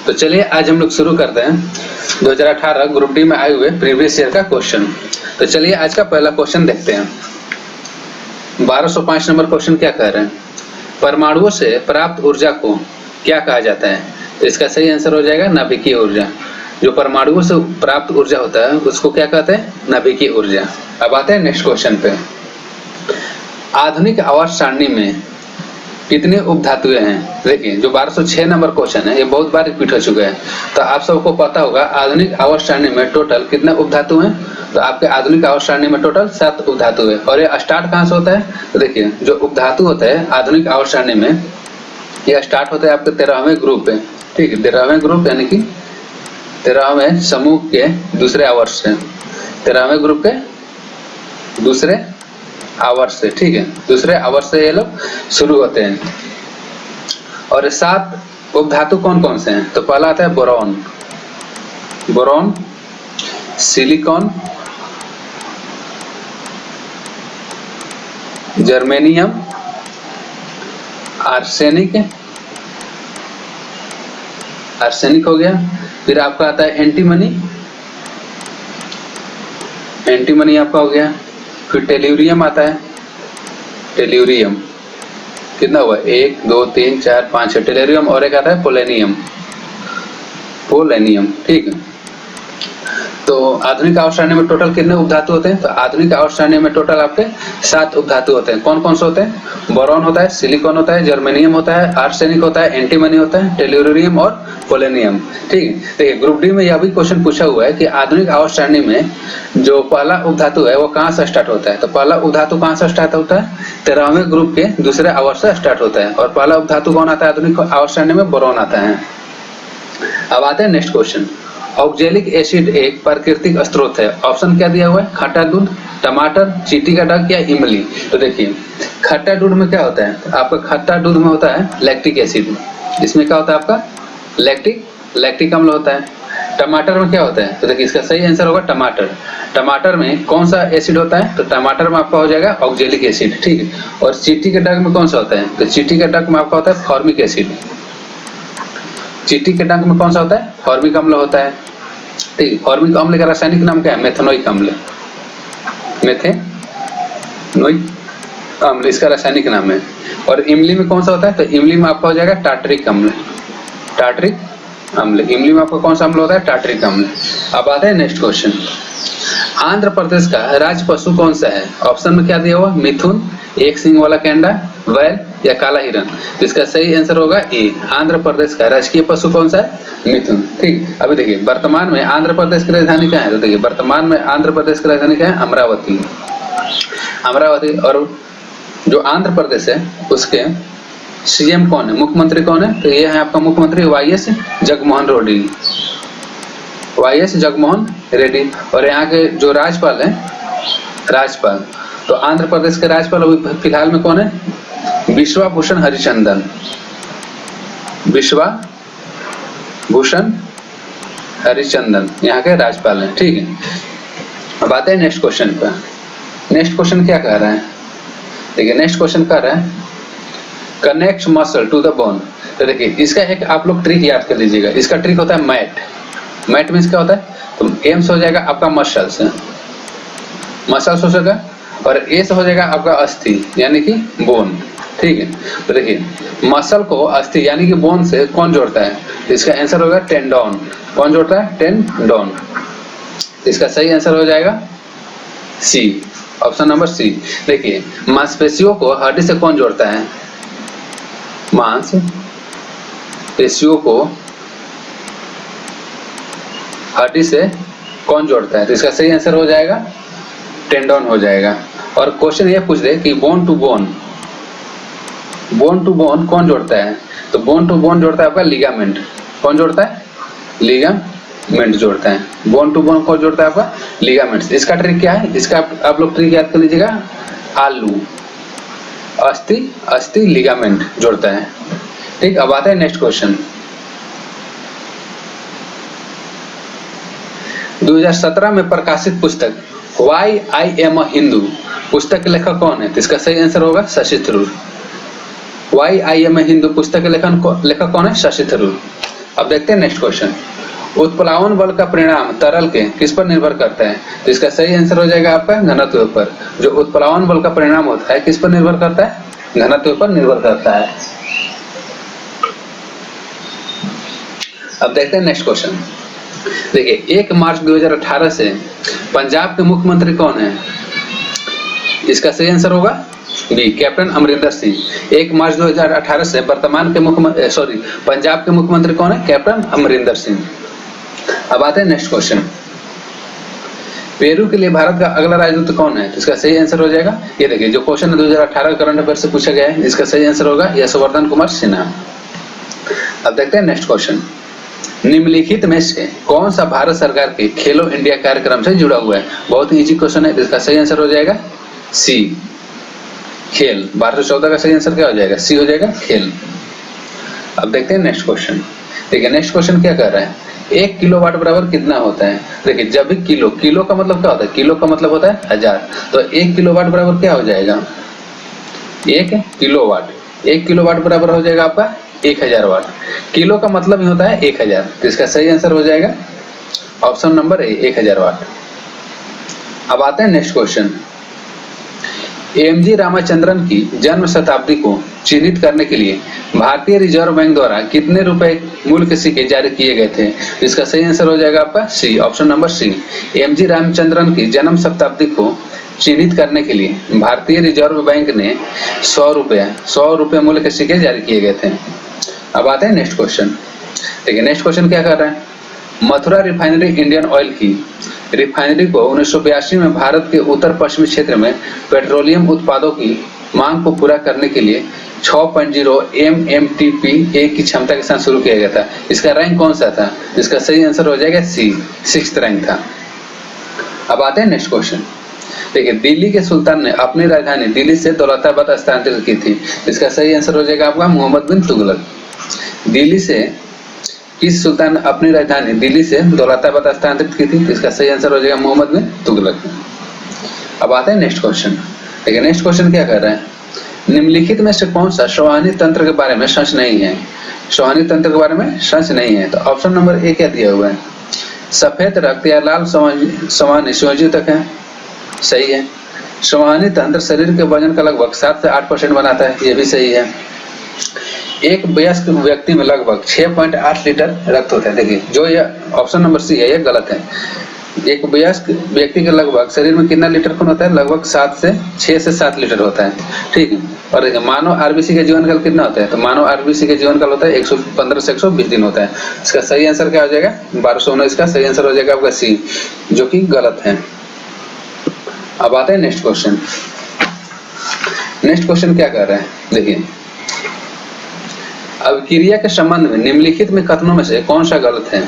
तो चलिए आज हम लोग शुरू करते हैं 2018 ग्रुप डी में आए हुए प्रीवियस ईयर का क्वेश्चन। तो चलिए आज का पहला क्वेश्चन देखते हैं। 1205 नंबर क्वेश्चन क्या कह रहे हैं, परमाणुओं से प्राप्त ऊर्जा को क्या कहा जाता है। तो इसका सही आंसर हो जाएगा नाभिकीय ऊर्जा। जो परमाणुओं से प्राप्त ऊर्जा होता है उसको क्या कहते हैं, नाभिकीय ऊर्जा। अब आते हैं नेक्स्ट क्वेश्चन पे। आधुनिक आवर्त सारणी में कितने उपधातुएं हैं। देखिए जो 1206 नंबर क्वेश्चन है ये बहुत बार रिपीट हो चुका है, तो आप सबको पता होगा आधुनिक आवर्त सारणी में टोटल कितने उपधातु हैं। तो आपके आधुनिक आवर्त सारणी में टोटल 7 उपधातु है। और ये स्टार्ट कहाँ से होता है, तो देखिए जो उपधातु होता है आधुनिक आवर्त सारणी में ये स्टार्ट होता है आपके 13वें ग्रुप पे। ठीक है, 13वें ग्रुप यानी कि 13वें समूह के दूसरे आवर्त से, 13वें ग्रुप के दूसरे आवर्त से। ठीक है, दूसरे आवर्त से ये लोग शुरू होते हैं। और 7 उपधातु कौन कौन से हैं, तो पहला आता है boron, boron, silicon, germanium, arsenic, arsenic हो गया। फिर आपका आता है एंटीमनी, एंटीमनी आपका हो गया। फिर टेल्यूरियम आता है, टेल्यूरियम कितना हुआ 1 2 3 4 5 है टेल्यूरियम। और एक आता है पोलेनियम, पोलेनियम। ठीक है, तो आधुनिक आवर्त सारणी में टोटल कितने उपधातु होते हैं, तो आधुनिक आवर्त सारणी में टोटल आपके 7 उपधातु होते हैं। कौन कौन से होते हैं, बोरॉन होता है, सिलिकॉन होता है, जर्मेनियम होता है, आर्सेनिक होता है, एंटीमनी होता है, टेल्यूरियम और पोलेनियम। ठीक है, देखिए ग्रुप डी में यह भी क्वेश्चन पूछा हुआ है कि आधुनिक आवर्त सारणी में जो पहला उपधातु है वो कहाँ से स्टार्ट होता है। तो पहला उपधातु कहाँ से स्टार्ट होता है, 13वें ग्रुप के दूसरे आवर्त से स्टार्ट होता है। और पहला उपधातु कौन आता है आधुनिक आवर्त सारणी में, बोरॉन आता है। अब आते हैं नेक्स्ट क्वेश्चन। ऑक्जेलिक एसिड एक प्राकृतिक स्रोत है। ऑप्शन क्या दिया हुआ है, खट्टा दूध, टमाटर, चींटी का डंक या इमली। तो देखिए खट्टा दूध में क्या होता है, आपका खट्टा दूध में होता है लैक्टिक एसिड। इसमें क्या होता है आपका लैक्टिक अम्ल होता है। टमाटर में क्या होता है, तो देखिए इसका सही आंसर होगा टमाटर। टमाटर में कौन सा एसिड होता है, तो टमाटर में आपका हो जाएगा ऑक्जेलिक एसिड। ठीक है, और चींटी के डंक में कौन सा होता है, तो चींटी के डंक में आपका होता है फॉर्मिक एसिड। चींटी के डंक में कौन सा होता है, फॉर्मिक अम्ल होता है। ठीक, फॉर्मिक अम्ल का रासायनिक नाम क्या है, मेथेनोइक अम्ल, मेथेनोइक अम्ल इसका रासायनिक नाम है। और इमली में कौन सा होता है, तो इमली में आपका हो जाएगा टार्टरिक अम्ल, टार्टरिक अम्ल। इमली में आपका कौन सा अम्ल होता है, टार्टरिक अम्ल। अब आता है नेक्स्ट क्वेश्चन। आंध्र प्रदेश का राज्य पशु कौन सा है। ऑप्शन में क्या दिया हुआ, मिथुन, एक सिंग वाला कैंडा, बैल या काला हिरन। तो इसका सही आंसर होगा ए, आंध्र प्रदेश का राजकीय पशु कौन सा है, मिथुन। ठीक, अभी देखिए वर्तमान में आंध्र प्रदेश की राजधानी क्या है, तो देखिए वर्तमान में आंध्र प्रदेश की राजधानी क्या है, अमरावती, अमरावती। और जो आंध्र प्रदेश है उसके सीएम कौन है, मुख्यमंत्री कौन है, तो ये है आपका मुख्यमंत्री वाईएस जगनमोहन रेड्डी, वाईएस जगनमोहन रेड्डी। और यहाँ के जो राज्यपाल है, राज्यपाल, तो आंध्र प्रदेश के राज्यपाल अभी फिलहाल में कौन है, विश्वा भूषण हरिचंदन, विश्वा भूषण हरिचंदन यहाँ के राज्यपाल हैं। ठीक है, अब आते हैं नेक्स्ट क्वेश्चन पर। नेक्स्ट क्वेश्चन क्या कह रहा है, देखिए नेक्स्ट क्वेश्चन कह रहा है connect muscle to the bone. तो देखिए इसका एक आप लोग ट्रिक याद कर लीजिएगा। इसका ट्रिक होता है मैट। मैट मीन्स क्या होता है, तो एम्स हो जाएगा आपका मसल्स, मसल्स हो जाएगा, और ए से हो जाएगा आपका अस्थि यानी कि बोन। ठीक है, तो देखिए मसल को अस्थि यानी कि बोन से कौन जोड़ता है, तो इसका आंसर होगा टेंडोन। कौन जोड़ता है, टेंडोन। इसका सही आंसर हो जाएगा सी, ऑप्शन नंबर सी। देखिए मांसपेशियों को हड्डी से कौन जोड़ता है, मांसपेशियों को हड्डी से कौन जोड़ता है, तो इसका सही आंसर हो जाएगा टेंडोन हो जाएगा। और क्वेश्चन ये पूछ दे कि bone to bone, bone to bone कौन जोड़ता है, तो बोन टू बोन जोड़ता है आपका लिगामेंट। कौन जोड़ता है, लिगामेंट जोड़ता है। बोन टू बोन कौन जोड़ता है आपका, लिगामेंट। इसका ट्रिक क्या है, इसका आप लोग ट्रिक याद कर लीजिएगा, आलू, अस्थि, अस्थि लिगामेंट जोड़ता है। ठीक, अब आता है नेक्स्ट क्वेश्चन। 2017 में प्रकाशित पुस्तक why I am a Hindu पुस्तक के लेखक कौन है, तो इसका सही आंसर होगा Shashi Tharoor. Why I am a Hindu पुस्तक के लेखक कौन है, शशि थरूर। अब देखते हैं नेक्स्ट क्वेश्चन। उत्प्लावन बल का परिणाम तरल के किस पर निर्भर करता है? तो इसका सही आंसर हो जाएगा आपका घनत्व पर। जो उत्प्लावन बल का परिणाम होता है किस पर निर्भर करता है? घनत्व पर निर्भर करता है। अब देखते हैं नेक्स्ट क्वेश्चन। देखिए 1 मार्च 2018 से पंजाब के मुख्यमंत्री कौन है? इसका सही आंसर होगा बी, कैप्टन अमरिंदर सिंह। 1 मार्च 2018 से वर्तमान के पंजाब के मुख्यमंत्री कौन है? कैप्टन अमरिंदर सिंह। अब आते हैं नेक्स्ट क्वेश्चन। पेरू के लिए भारत का अगला राजदूत कौन है? तो इसका सही आंसर हो जाएगा, ये देखिए जो क्वेश्चन 2018 करंट अफेयर से पूछा गया है, इसका सही आंसर होगा यशवर्धन कुमार सिन्हा। अब देखते हैं नेक्स्ट क्वेश्चन। निम्नलिखित में से कौन सा भारत सरकार के खेलो इंडिया कार्यक्रम से जुड़ा हुआ है? बहुत ही इजी क्वेश्चन है, इसका सही आंसर हो जाएगा सी, खेल। 1214 का सही आंसर क्या हो जाएगा? सी हो जाएगा, खेल। अब देखते हैं नेक्स्ट क्वेश्चन। देखिए नेक्स्ट क्वेश्चन क्या कर रहा है? 1 किलोवाट बराबर कितना होता है? देखिए जब भी किलो का मतलब क्या होता है? किलो का मतलब होता है 1000। तो 1 किलोवाट बराबर क्या हो जाएगा? 1 किलोवाट। 1 किलोवाट बराबर हो जाएगा आपका 1000 वाट। किलो का मतलब ही होता है 1000, तो इसका सही आंसर हो जाएगा ऑप्शन नंबर ए, 1000 वाट। अब आते हैं नेक्स्ट क्वेश्चन। एमजी रामचंद्रन की जन्म शताब्दी को चिन्हित करने के लिए भारतीय रिजर्व बैंक द्वारा कितने रुपए मूल्य के सिक्के जारी किए गए थे? इसका सही आंसर हो जाएगा आपका C, option number C. MG Ramachandran की जन्म शताब्दी को चिन्हित करने के लिए भारतीय रिजर्व बैंक ने 100 रुपए मूल्य के सिक्के जारी किए गए थे। अब आते हैं नेक्स्ट क्वेश्चन। देखिए नेक्स्ट क्वेश्चन क्या कर रहा है? मथुरा रिफाइनरी इंडियन ऑयल की रिफाइनरी को 1982 में भारत के उत्तर पश्चिमी क्षेत्र में पेट्रोलियम उत्पादों की मांग को पूरा करने के लिए 6.0 MMTPA की क्षमता के साथ शुरू किया गया था। इसका रैंक कौन सा था? इसका सही आंसर हो जाएगा सी, 6th रैंक था। अब आते हैं नेक्स्ट क्वेश्चन। देखिए दिल्ली के सुल्तान ने अपनी राजधानी दिल्ली से दौलताबाद स्थानांतरित की थी। इसका सही आंसर हो जाएगा आपका मोहम्मद बिन तुगलक। दिल्ली से किस सुल्तान ने अपनी राजधानी दिल्ली से दौलताबाद स्थानांतरित की थी? इसका सही आंसर हो जाएगा मोहम्मद बिन तुगलक। अब आते हैं नेक्स्ट क्वेश्चन। देखिए नेक्स्ट क्वेश्चन क्या कर रहा है? निम्नलिखित में से कौन सा संवहनी तंत्र के बारे में सच नहीं है? संवहनी तंत्र के बारे में सच नहीं है, तो ऑप्शन नंबर ए क्या दिया हुआ है? सफेद रक्त या लाल संवहनी संयोजक है, सही है। संवहनी तंत्र शरीर के वजन का लगभग 7 से 8% बनाता है, ये भी सही है। एक वयस्क व्यक्ति में लगभग 6.8 लीटर रक्त होता है। देखिए जो ये ऑप्शन नंबर सी है ये गलत है। एक वयस्क व्यक्ति के लगभग शरीर में कितना लीटर खून होता है? लगभग 6 से 7 लीटर होता है, ठीक है। और देखिए मानव आरबीसी का जीवन काल कितना होता है? तो मानव आरबीसी का जीवन काल होता है 115 से 120 दिन होता है। इसका सही आंसर क्या हो जाएगा? 1219 का सही आंसर हो जाएगा आपका सी, जो कि गलत है। अब आते हैं नेक्स्ट क्वेश्चन। नेक्स्ट क्वेश्चन क्या कर रहा है? देखिए अभिक्रिया के संबंध में निम्नलिखित में कथनों में से कौन सा गलत है?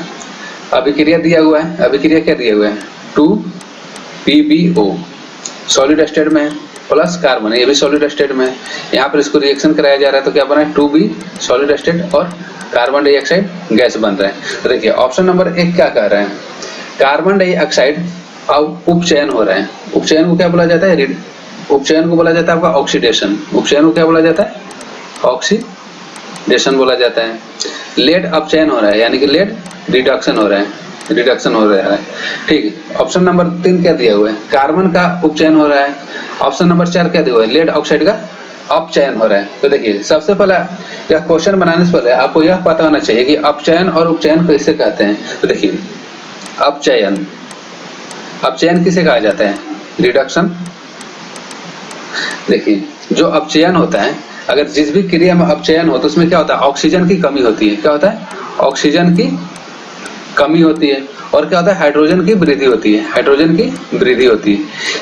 अभिक्रिया दिया हुआ है, अभिक्रिया क्या दिया हुआ है? 2PbO सॉलिड स्टेट में प्लस कार्बन, ये भी सॉलिड स्टेट में। यहाँ पर इसको रिएक्शन कराया जा रहा है, तो क्या बना है? 2B सॉलिड स्टेट और कार्बन डाइऑक्साइड गैस बन रहा है। तो देखिए ऑप्शन नंबर 1 क्या कह रहा है? कार्बन डाइऑक्साइड अब उपचयन हो रहा है। उपचयन को क्या बोला जाता है? उपचयन को बोला जाता है आपका ऑक्सीडेशन। उपचयन को क्या बोला जाता है? ऑक्सीडेशन बोला जाता है। लेड अपचयन हो रहा है, यानी कि लेड रिडक्शन हो रहा है, रिडक्शन हो रहा है, ठीक है। ऑप्शन नंबर 3 क्या दिया हुआ है? कार्बन का उपचयन हो रहा है। ऑप्शन नंबर 4 क्या दिया हुआ है? लेड ऑक्साइड का अपचयन हो रहा है। तो देखिए सबसे पहले यह क्वेश्चन बनाने से पहले आपको यह पता होना चाहिए कि अपचयन और उपचयन कैसे कहते हैं। तो देखिए अपचयन, अपचयन किसे कहा जाता है? रिडक्शन। देखिए जो अपचयन होता है, अगर जिस भी क्रिया में अपचयन हो तो उसमें क्या होता है? ऑक्सीजन की कमी होती है। क्या होता है? ऑक्सीजन की कमी होती है। और क्या होता है? हाइड्रोजन की वृद्धि होती है, हाइड्रोजन की वृद्धि होती है।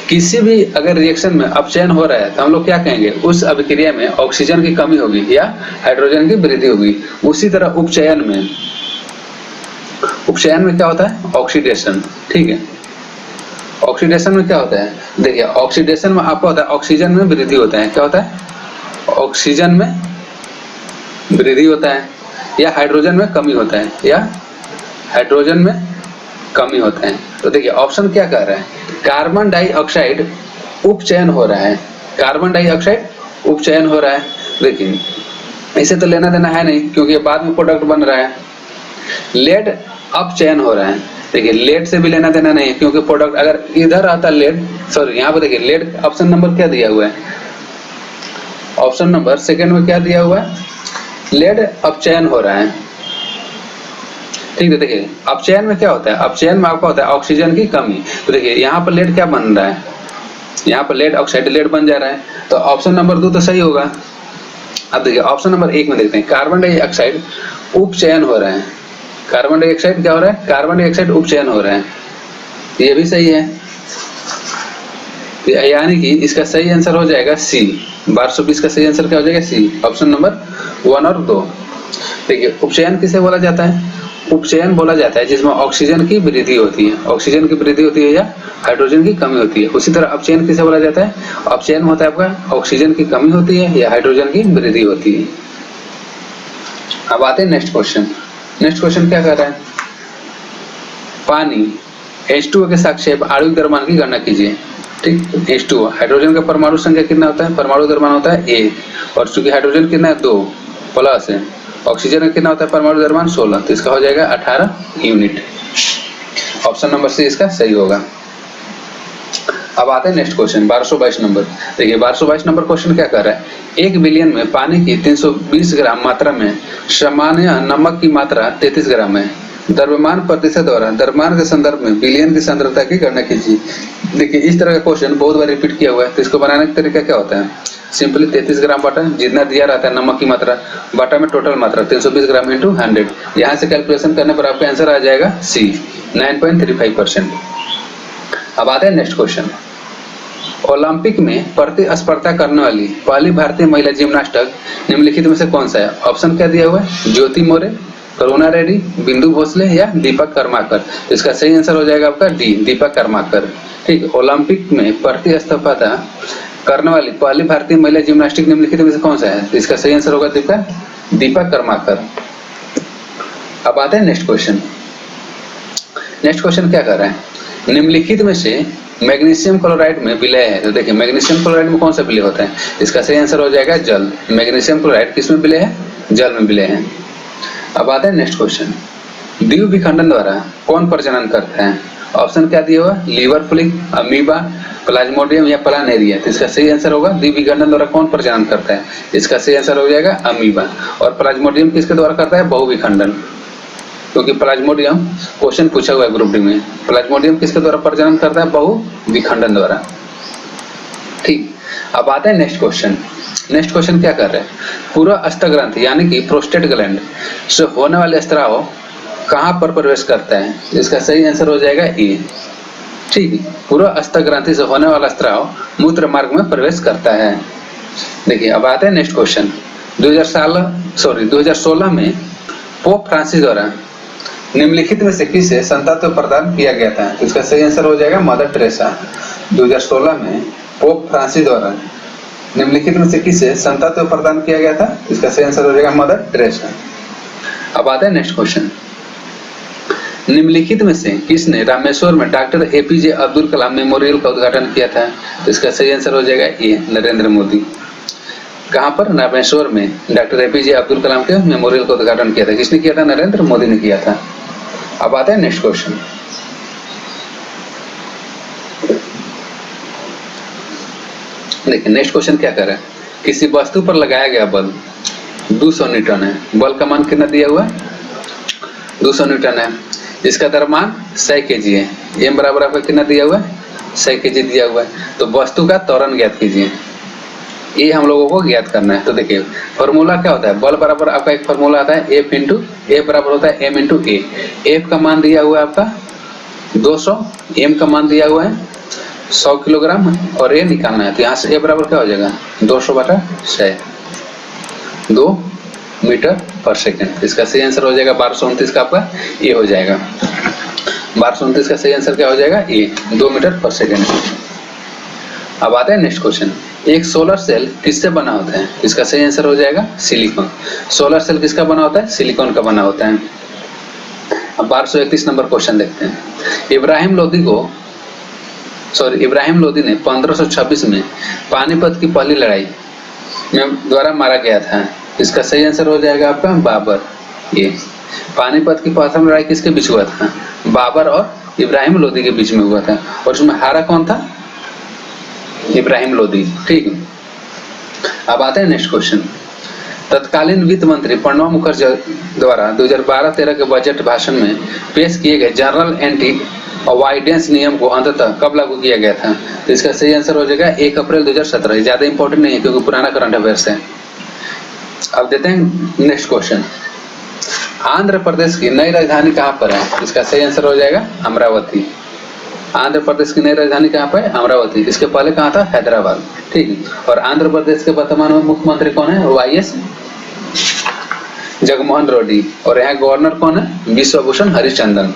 किसी भी अगर रिएक्शन में अपचयन हो रहा है तो हम लोग क्या कहेंगे? उस अभिक्रिया में ऑक्सीजन की कमी होगी या हाइड्रोजन की वृद्धि होगी। उसी तरह उपचयन में क्या होता है? ऑक्सीडेशन, ठीक है। ऑक्सीडेशन में क्या होता है? देखिए ऑक्सीडेशन में आपका होता है ऑक्सीजन में वृद्धि होता है। क्या होता है? ऑक्सीजन में वृद्धि होता है या हाइड्रोजन में कमी होता है, या हाइड्रोजन में कमी होता है। तो देखिए ऑप्शन क्या कह रहा है? कार्बन डाइऑक्साइड उपचयन हो रहा है, कार्बन डाइऑक्साइड उपचयन हो रहा है। देखिए इसे तो लेना देना है नहीं, क्योंकि ये बाद में प्रोडक्ट बन रहा है। लेड अब चयन हो रहा है। देखिए लेड से भी लेना देना नहीं है, क्योंकि प्रोडक्ट अगर इधर आता लेड, सॉरी यहाँ पर देखिए लेड ऑप्शन नंबर क्या दिया हुआ है, ऑप्शन नंबर सेकंड में क्या दिया हुआ है, लेड अपचयन हो रहा है। ठीक है, देखिए अपचयन में क्या होता है, अपचयन में आपका होता है ऑक्सीजन की कमी। तो देखिए यहाँ पर लेड क्या बन रहा है, यहाँ पर लेड ऑक्साइड लेड बन जा रहा है, तो ऑप्शन नंबर 2 तो सही होगा। अब देखिए ऑप्शन नंबर 1 में देखते हैं, कार्बन डाइऑक्साइड उपचयन हो रहा है। कार्बन डाइऑक्साइड क्या हो रहा है, कार्बन डाइऑक्साइड उपचयन हो रहा है, ये भी सही है, यानी कि इसका सही आंसर हो जाएगा सी। 1220 का सही आंसर क्या हो जाएगा, सी, ऑप्शन नंबर 1 और 2। देखिए उपचयन किसे बोला जाता है, उपचयन बोला जाता है जिसमें ऑक्सीजन की वृद्धि होती है, ऑक्सीजन की वृद्धि होती है या हाइड्रोजन की कमी होती है। उसी तरह अपचयन किसे बोला जाता है, अपचयन होता है आपका ऑक्सीजन की कमी होती है या हाइड्रोजन की वृद्धि होती है। अब आते हैं नेक्स्ट क्वेश्चन। नेक्स्ट क्वेश्चन क्या कर रहा है, पानी H2O के सापेक्ष आणविक द्रव्यमान की गणना कीजिए। ठीक, H2O हाइड्रोजन का परमाणु संख्या कितना होता है, परमाणु द्रव्यमान होता है 1, और चूंकि हाइड्रोजन कितना है 2 प्लस है, ऑक्सीजन का कितना होता है परमाणु द्रव्यमान 16, तो इसका हो जाएगा 18 यूनिट। ऑप्शन नंबर सी इसका सही होगा। अब आते हैं नेक्स्ट क्वेश्चन 1222 नंबर। देखिए 1222 नंबर क्वेश्चन क्या कर रहा है, 1 बिलियन में पानी की 320 ग्राम मात्रा में सामान्य नमक की मात्रा 33 ग्राम है। द्रव्यमान प्रतिशत द्वारा द्रव्यमान के संदर्भ में बिलियन की सांद्रता की गणना कीजिए। देखिए इस तरह का क्वेश्चन बहुत बार रिपीट किया हुआ है, तो इसको बनाने का तरीका क्या होता है, सिंपली 33 ग्राम बटा जितना दिया रहता है नमक की मात्रा बटा में टोटल मात्रा 320 ग्राम इंटू 100, यहाँ से कैलकुलेशन करने पर आपका आंसर आ जाएगा सी 9.35%। अब आते हैं नेक्स्ट क्वेश्चन। ओलंपिक में प्रतिस्पर्धा करने वाली पहली भारतीय महिला जिम्नास्टक निम्नलिखित में से कौन सा है। ऑप्शन क्या दिया हुआ है, ज्योति मौर्य, करुणा रेड्डी, बिंदु भोसले या दीपक कर्माकर। इसका सही आंसर हो जाएगा आपका डी, दीपक कर्माकर। ठीक, ओलंपिक में प्रतिस्पर्धा करने वाली पहली भारतीय महिला जिम्नास्टिक निम्नलिखित में से कौन सा है, इसका सही आंसर होगा दीपक कर्माकर। अब आते हैं नेक्स्ट क्वेश्चन। नेक्स्ट क्वेश्चन क्या कर रहा है, निम्नलिखित में से मैग्नीशियम क्लोराइड में विलय है। तो देखिए मैग्नीशियम क्लोराइड में कौन सा विलय होता है, इसका सही आंसर हो जाएगा जल। मैग्नीशियम क्लोराइड किस में विलय है, जल में विलय है। अब आते हैं नेक्स्ट क्वेश्चन। द्वीप विखंडन द्वारा कौन प्रजनन करता है। ऑप्शन क्या दिया हुआ, लीवर फ्लिक, अमीबा, प्लाज्मोडियम या प्लानेरिया। तो इसका सही आंसर होगा द्वीप विखंडन द्वारा कौन प्रजनन करता है, इसका सही आंसर हो जाएगा अमीबा। और प्लाज्मोडियम किसके द्वारा करता है, बहुविखंडन, क्योंकि प्लाज्मोडियम क्वेश्चन पूछा हुआ है ग्रुप डी में, प्लाज्मोडियम किसके द्वारा प्रजनन करता है, बहुविखंडन द्वारा। ठीक, अब आते हैं नेक्स्ट क्वेश्चन। नेक्स्ट क्वेश्चन क्या कर रहे हैं, पूरा स्तग्रंथि यानी कि प्रोस्टेट ग्लैंड से होने वाले स्राव कहां पर प्रवेश करता है, इसका सही आंसर हो जाएगा ए। ठीक, पूरा स्तग्रंथि से होने वाला स्राव मूत्र मार्ग में प्रवेश करता है। देखिए अब आते हैं नेक्स्ट क्वेश्चन। 2016 में पोप फ्रांसिस द्वारा निम्नलिखित में से किसे संतात्व प्रदान किया गया था, तो इसका सही आंसर हो जाएगा मदर टेरेसा। 2016 में पोप फ्रांसिस द्वारा निम्नलिखित में से किसे संतात्व प्रदान किया गया था, इसका सही आंसर हो जाएगा मदर टेरेसा। अब आते हैं नेक्स्ट क्वेश्चन। निम्नलिखित में से किसने रामेश्वर में डॉक्टर एपीजे अब्दुल कलाम मेमोरियल का उद्घाटन किया था, तो इसका सही आंसर हो जाएगा ए, नरेंद्र मोदी। कहां पर, रामेश्वर में डॉक्टर एपीजे अब्दुल कलाम के मेमोरियल का उद्घाटन किया था, किसने किया था, नरेंद्र मोदी ने किया था। अब आते हैं नेक्स्ट क्वेश्चन। देखिए नेक्स्ट क्वेश्चन क्या कर रहा है, किसी वस्तु पर लगाया गया बल 200 न्यूटन है, बल का मान कितना दिया हुआ है, 200 न्यूटन है, इसका द्रव्यमान 100 केजी है, एम बराबर आपका कितना दिया हुआ है, 100 केजी दिया हुआ है। तो वस्तु का त्वरण ज्ञात कीजिए, ये हम लोगों को ज्ञात करना है। तो देखिए फॉर्मूला क्या होता है, बल बराबर आपका एक फॉर्मूला आता है एफ इंटू ए बराबर होता है एम इंटू ए। एफ का मान दिया हुआ है आपका 200, एम का मान दिया हुआ है 100 किलोग्राम और ए निकालना है। तो यहाँ से ए बराबर क्या हो जाएगा 200/100, 2 मीटर पर सेकेंड। इसका सही आंसर हो जाएगा 1229 का आपका ए हो जाएगा। 1229 का सही आंसर क्या हो जाएगा ए, 2 मीटर पर सेकेंड। अब आते हैं नेक्स्ट क्वेश्चन। एक सोलर सेल किससे बना होता है, इसका सही आंसर हो जाएगा सिलिकॉन। सोलर सेल किसका बना होता है, सिलिकॉन का बना होता है। अब 1231 नंबर क्वेश्चन देखते हैं। इब्राहिम लोदी ने 1526 में पानीपत की पहली लड़ाई में द्वारा मारा गया था, इसका सही आंसर हो जाएगा आपका बाबर। ये पानीपत की प्रथम लड़ाई किसके बीच हुआ था? बाबर और इब्राहिम लोदी के बीच में हुआ था, और उसमें हारा कौन था? इब्राहिम लोदी। ठीक है, अब आते हैं नेक्स्ट क्वेश्चन। तत्कालीन वित्त मंत्री प्रणब मुखर्जी द्वारा 2012-13 के बजट भाषण में पेश किए गए जनरल एंटी अवॉइडेंस नियम को अंततः कब लागू किया गया था? तो इसका सही आंसर हो जाएगा 1 अप्रैल 2017। ज्यादा इंपॉर्टेंट नहीं है क्योंकि पुराना करंट अफेयर्स है। अब देते हैं नेक्स्ट क्वेश्चन। आंध्र प्रदेश की नई राजधानी कहाँ पर है? इसका सही आंसर हो जाएगा अमरावती। आंध्र प्रदेश की नई राजधानी कहाँ पर है? अमरावती। इसके पहले कहाँ था? हैदराबाद। ठीक है, और आंध्र प्रदेश के वर्तमान में मुख्यमंत्री कौन है? वाईएस जगनमोहन रेड्डी। और यहाँ गवर्नर कौन है? विश्वभूषण हरिचंदन।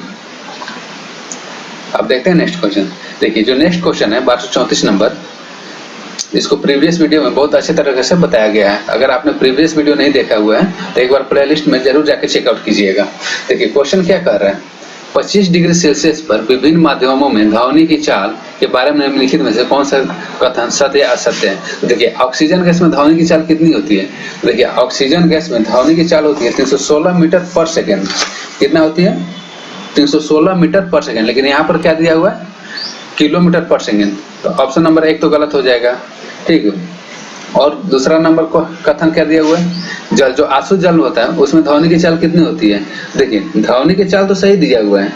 अब देखते हैं नेक्स्ट क्वेश्चन। देखिए जो नेक्स्ट क्वेश्चन है 1234 नंबर, इसको प्रीवियस वीडियो में बहुत अच्छे तरीके से बताया गया है। अगर आपने प्रीवियस वीडियो नहीं देखा हुआ है तो एक बार प्लेलिस्ट में जरूर जाके चेकआउट कीजिएगा। देखिए क्वेश्चन क्या कर रहा है, 25 डिग्री सेल्सियस पर विभिन्न माध्यमों में ध्वनि की चाल के बारे में निम्नलिखित में से कौन सा कथन सत्य या असत्य है? देखिए ऑक्सीजन गैस में ध्वनि की चाल कितनी होती है? देखिए ऑक्सीजन गैस में ध्वनि की चाल होती है 316 मीटर पर सेकेंड। कितना होती है? 316 मीटर पर सेकेंड। लेकिन यहाँ पर क्या दिया हुआ है? किलोमीटर पर सेकेंड। तो ऑप्शन नंबर 1 तो गलत हो जाएगा। ठीक है, और दूसरा नंबर को कथन क्या दिया हुआ है? जल, जो आंसू जल होता है उसमें ध्वनि की चाल कितनी होती है? देखिए ध्वनि की चाल तो सही दिया हुआ है,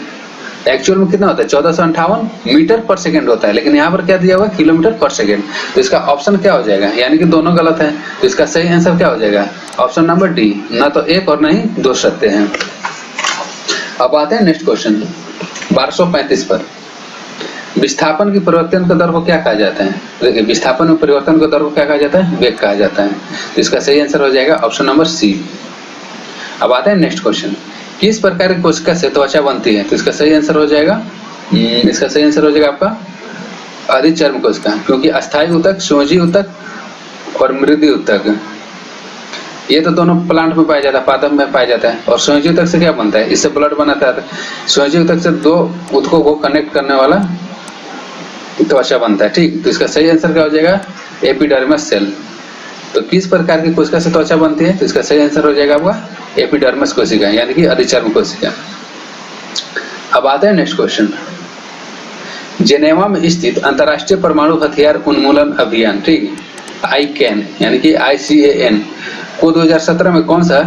एक्चुअल में कितना होता है? 1458 मीटर पर सेकेंड होता है, लेकिन यहाँ पर क्या दिया हुआ है? किलोमीटर पर सेकेंड। तो इसका ऑप्शन क्या हो जाएगा? यानी कि दोनों गलत है। तो इसका सही आंसर क्या हो जाएगा? ऑप्शन नंबर डी, ना तो एक और ना ही दो सत्य हैं। अब आते हैं नेक्स्ट क्वेश्चन 1235 पर। विस्थापन की परिवर्तन का दर को क्या कहा जाता है? देखिए विस्थापन में परिवर्तन का दर को क्या कहा जाता है? वेग कहा जाता है। तो इसका सही आंसर हो जाएगा ऑप्शन नंबर सी। अब आते हैं नेक्स्ट क्वेश्चन। किस प्रकार की कोशिका से त्वचा बनती है? तो इसका सही आंसर हो जाएगा इसका सही आंसर हो जाएगा आपका अधिचर्म कोशिका, क्योंकि अस्थायी ऊतक, सोजी ऊतक और मृदि ऊतक ये तो दोनों प्लांट में पाया जाता है, पादप में पाया जाता है। और सोजी ऊतक से क्या बनता है? इससे ब्लड बनाता है। सोजी ऊतक से दो ऊतकों को कनेक्ट करने वाला त्वचा बनता है। ठीक, तो इसका सही आंसर क्या हो जाएगा? Epidermis cell. तो किस प्रकार की कोशिका से त्वचा बनती है? तो इसका सही आंसर हो जाएगा आपका एपिडर्मस कोशिका, यानी कि अधिचर्म कोशिका। अब आते हैं नेक्स्ट क्वेश्चन। जेनेवा में स्थित अंतर्राष्ट्रीय परमाणु हथियार उन्मूलन अभियान, ठीक, ICAN यानी कि ICAN को 2017 में कौन सा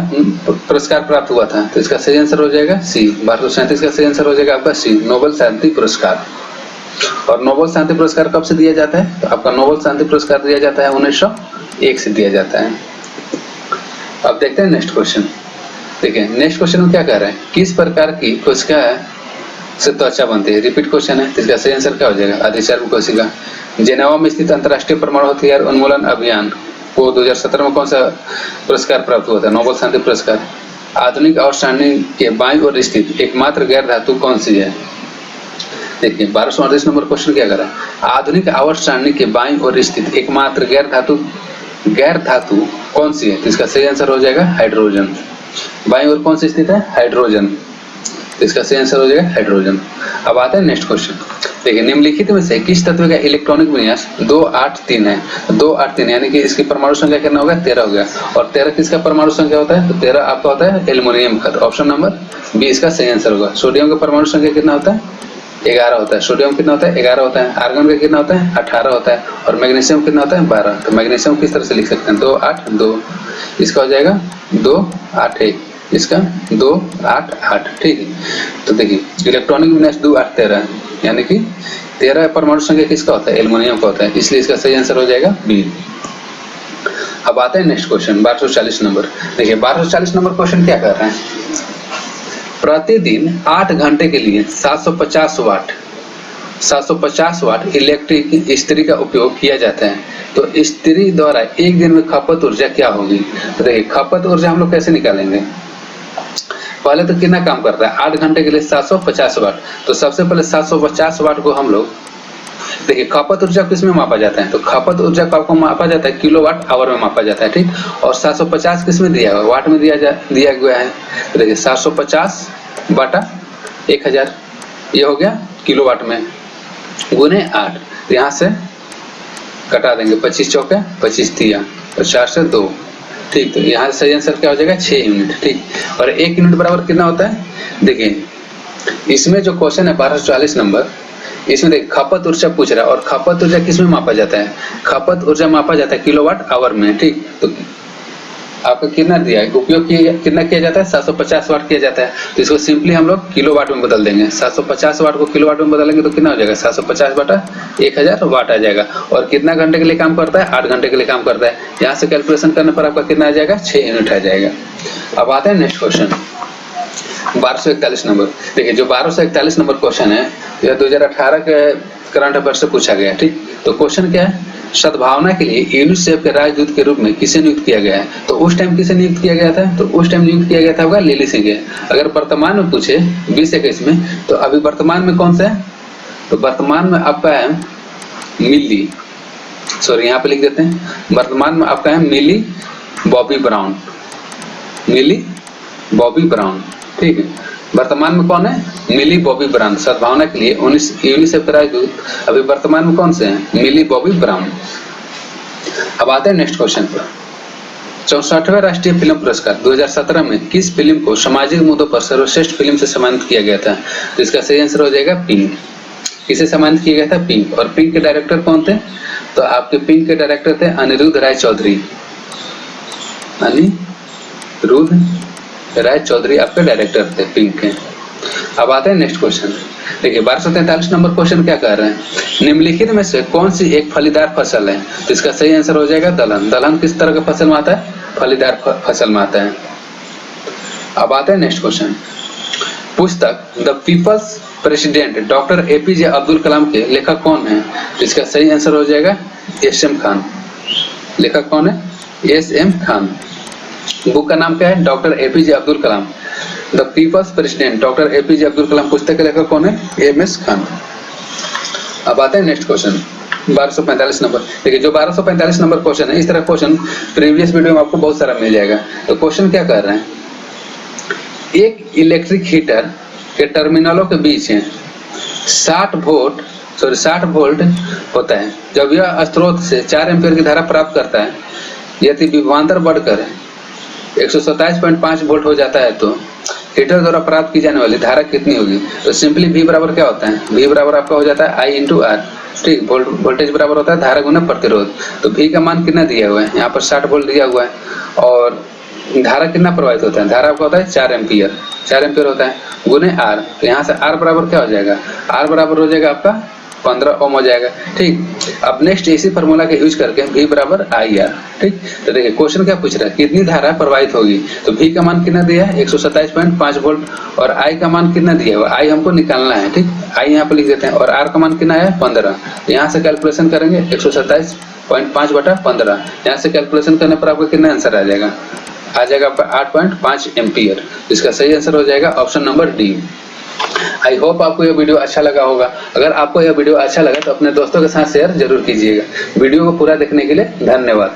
पुरस्कार प्राप्त हुआ था? तो इसका सही आंसर हो जाएगा सी। 1237 का सही आंसर हो जाएगा आपका सी, नोबेल शांति पुरस्कार। और नोबेल शांति पुरस्कार कब से दिया जाता है? तो आपका नोबेल शांति पुरस्कार दिया जाता है 1901 से दिया जाता है। अब देखते हैं नेक्स्ट क्वेश्चन। देखिए नेक्स्ट क्वेश्चन में क्या कह रहा है? किस प्रकार की कोशिका से त्वचा बनती है? रिपीट क्वेश्चन है, तो इसका सही आंसर क्या हो जाएगा? अधिचर्म कोशिका। जेनेवा में स्थित अंतर्राष्ट्रीय परमाणु हथियार उन्मूलन अभियान को 2017 में कौन सा पुरस्कार प्राप्त हुआ था? नोबेल शांति पुरस्कार। आधुनिक आवर्त सारणी के बाईं ओर स्थित एकमात्र गैर धातु कौन सी है? देखिए 1238 नंबर क्वेश्चन क्या कर रहा है? आधुनिक आवर्त सारणी के बाईं ओर स्थित एकमात्र गैर धातु कौन सी है? तो इसका सही आंसर हो जाएगा हाइड्रोजन। बाईं ओर कौन सी स्थित है? हाइड्रोजन। तो इसका सही आंसर हो जाएगा हाइड्रोजन। अब आता है नेक्स्ट क्वेश्चन। देखिए निम्नलिखित में से किस तत्व का इलेक्ट्रॉनिक विन्यास 283 है? 283 यानी कि इसकी परमाणु संख्या कितना होगा? 13 हो गया। और 13 किसका परमाणु संख्या होता है? तो 13 आपका होता है एल्युमिनियम का। तो ऑप्शन नंबर बी इसका सही आंसर होगा। सोडियम का परमाणु संख्या कितना होता है? 11 होता है। सोडियम कितना होता है? 11 होता है। आर्गन का कितना होता है? 18 होता है। और मैग्नीशियम कितना होता है? 12। तो मैग्नीशियम किस तरह से लिख सकते हैं? 282। इसका हो जाएगा 281, इसका 288। ठीक है, तो देखिए इलेक्ट्रॉनिक विन्यास 283 यानी कि 13 परमाणु संख्या किसका होता है? एल्युमिनियम का होता है, इसलिए इसका सही आंसर हो जाएगा बी। अब आते हैं नेक्स्ट क्वेश्चन 1240 नंबर। देखिए 1240 नंबर क्वेश्चन क्या कर रहा है? प्रतिदिन 8 घंटे के लिए 750 वाट इलेक्ट्रिक इस्त्री का उपयोग किया जाता है, तो इस्त्री द्वारा एक दिन में खपत ऊर्जा क्या होगी? तो देखिए खपत ऊर्जा हम लोग कैसे निकालेंगे? पहले तो कितना काम करता है? 8 घंटे के लिए 750 वाट। तो सबसे पहले 750 वाट को हम लोग, देखिए खपत ऊर्जा किस में मापा जाता है? तो खपत ऊर्जा को आपको मापा जाता है किलोवाट आवर में मापा जाता है। ठीक, और 750 किस में दिया हुआ? वाट में दिया गया है। तो देखिए 750 बटा 1000 ये हो गया किलोवाट में, गुने 8। यहाँ से कटा देंगे 25 चौके 25 दिया और 4 से 2, ठीक, तो यहाँ से सही आंसर क्या हो जाएगा 6 यूनिट। ठीक, और 1 यूनिट बराबर कितना होता है? देखिए इसमें जो क्वेश्चन है 1240 नंबर, इसमें देखिए खपत ऊर्जा पूछ रहा है, और खपत ऊर्जा किस में मापा जाता है? खपत ऊर्जा मापा जाता है किलोवाट आवर में। ठीक, तो आपका कितना दिया है, उपयोग कितना किया जाता है? 750 वाट किया जाता है, तो इसको सिंपली हम लोग किलोवाट में बदल देंगे। 750 वाट को किलोवाट में बदलेंगे तो कितना हो जाएगा? 750 बटा 1000 वाट आ जाएगा। और कितना घंटे के लिए काम करता है? 8 घंटे के लिए काम करता है। यहाँ से कैलकुलेशन करने पर आपका कितना आ जाएगा? 6 यूनिट आ जाएगा। अब आते हैं नेक्स्ट क्वेश्चन 1241 नंबर। देखिए जो 1241 नंबर क्वेश्चन है यह 2018 के करंट अफेयर से पूछा गया है। ठीक, तो क्वेश्चन क्या है? सद्भावना के लिए यूनिसेफ के राजदूत के रूप में किसे नियुक्त किया गया है? तो उस टाइम किसे नियुक्त किया गया था? तो उस टाइम नियुक्त किया गया था होगा लिली सिंह। अगर वर्तमान में पूछे 2021 में, तो अभी वर्तमान में कौन सा है? तो वर्तमान में आपका है मिली, सॉरी यहाँ पे लिख देते हैं, वर्तमान में आपका है मिली बॉबी ब्राउन। मिली बॉबी ब्राउन, ठीक है, वर्तमान में कौन है? मिली बॉबी ब्राउन। सद्भावना के लिए यूनिसेफ राजदूत अभी वर्तमान में कौन से हैं? मिली बॉबी ब्राउन। अब आते हैं नेक्स्ट क्वेश्चन पर। 64वें राष्ट्रीय फिल्म पुरस्कार 2017 में किस फिल्म को सामाजिक मुद्दों पर सर्वश्रेष्ठ फिल्म से सम्मानित किया गया था? तो इसका सही आंसर हो जाएगा पिंक। किसे सम्मानित किया गया था? पिंक। और पिंक के डायरेक्टर कौन थे? तो आपके पिंक के डायरेक्टर थे अनिरुद्ध राय चौधरी। अनिरुद्ध राय चौधरी आपके डायरेक्टर थे पिंक के। अब आते हैं नेक्स्ट क्वेश्चन। देखिए 1243 नंबर क्वेश्चन क्या कह रहे हैं? निम्नलिखित में से कौन सी एक फलीदार फसल है? तो इसका सही आंसर हो जाएगा दलहन। दलहन किस तरह का फसल में आता है? फलीदार फसल में आता है। अब आते हैं नेक्स्ट क्वेश्चन। पुस्तक the people's president doctor APJ Abdul Kalam के लेखक कौन है? तो इसका सही आंसर हो जाएगा एस.एम. खान। लेखक कौन है? एस.एम. खान। बुक का नाम क्या है? Doctor APJ Abdul Kalam the people's president doctor APJ Abdul Kalam. पुस्तक के लेखक कौन है? एम.एस. खान। अब आते हैं नेक्स्ट क्वेश्चन 1245 नंबर। देखिए जो 1245 नंबर क्वेश्चन है, इस तरह क्वेश्चन प्रीवियस वीडियो में आपको बहुत सारा मिल जाएगा। तो क्वेश्चन क्या कर रहे हैं? एक इलेक्ट्रिक हीटर के टर्मिनलों के बीच 60 वोल्ट होता है। जब यह स्रोत से 4 एम्पीयर की धारा प्राप्त करता है, यदि विभवांतर बढ़कर 127.5 वोल्ट हो जाता है तो हीटर द्वारा प्राप्त की जाने वाली धारा कितनी होगी? तो सिंपली V बराबर क्या होता है? V बराबर आपका हो जाता है I इंटू R। ठीक, वोल्टेज बराबर होता है धारा गुना प्रतिरोध। तो V का मान कितना दिया हुआ है? यहाँ पर 60 वोल्ट दिया हुआ है। और धारा कितना प्रवाहित होता है? धारा आपका होता है 4 एम्पीयर। 4 एम्पीयर होता है गुने R। तो यहाँ से R बराबर क्या हो जाएगा? R बराबर हो जाएगा आपका 15 ओम हो जाएगा। ठीक, अब नेक्स्ट इसी फार्मूला के यूज करके V बराबर IR। ठीक, तो देखिए क्वेश्चन क्या पूछ रहा है? कितनी धारा प्रवाहित होगी? तो V का मान कितना दिया है? 127.5 वोल्ट। और I का मान कितना दिया है? I हमको निकालना है। ठीक, I यहाँ पे लिख देते हैं। और R का मान कितना है? 15। तो यहाँ से कैलकुलेशन करेंगे 127.5 बटा 15। यहाँ से कैलकुलेशन करने पर आपको कितना आंसर आ जाएगा? आ जाएगा आपका 8.5 एम्पीयर। इसका सही आंसर हो जाएगा option number D. I hope आपको यह वीडियो अच्छा लगा होगा। अगर आपको यह वीडियो अच्छा लगा तो अपने दोस्तों के साथ शेयर जरूर कीजिएगा। वीडियो को पूरा देखने के लिए धन्यवाद।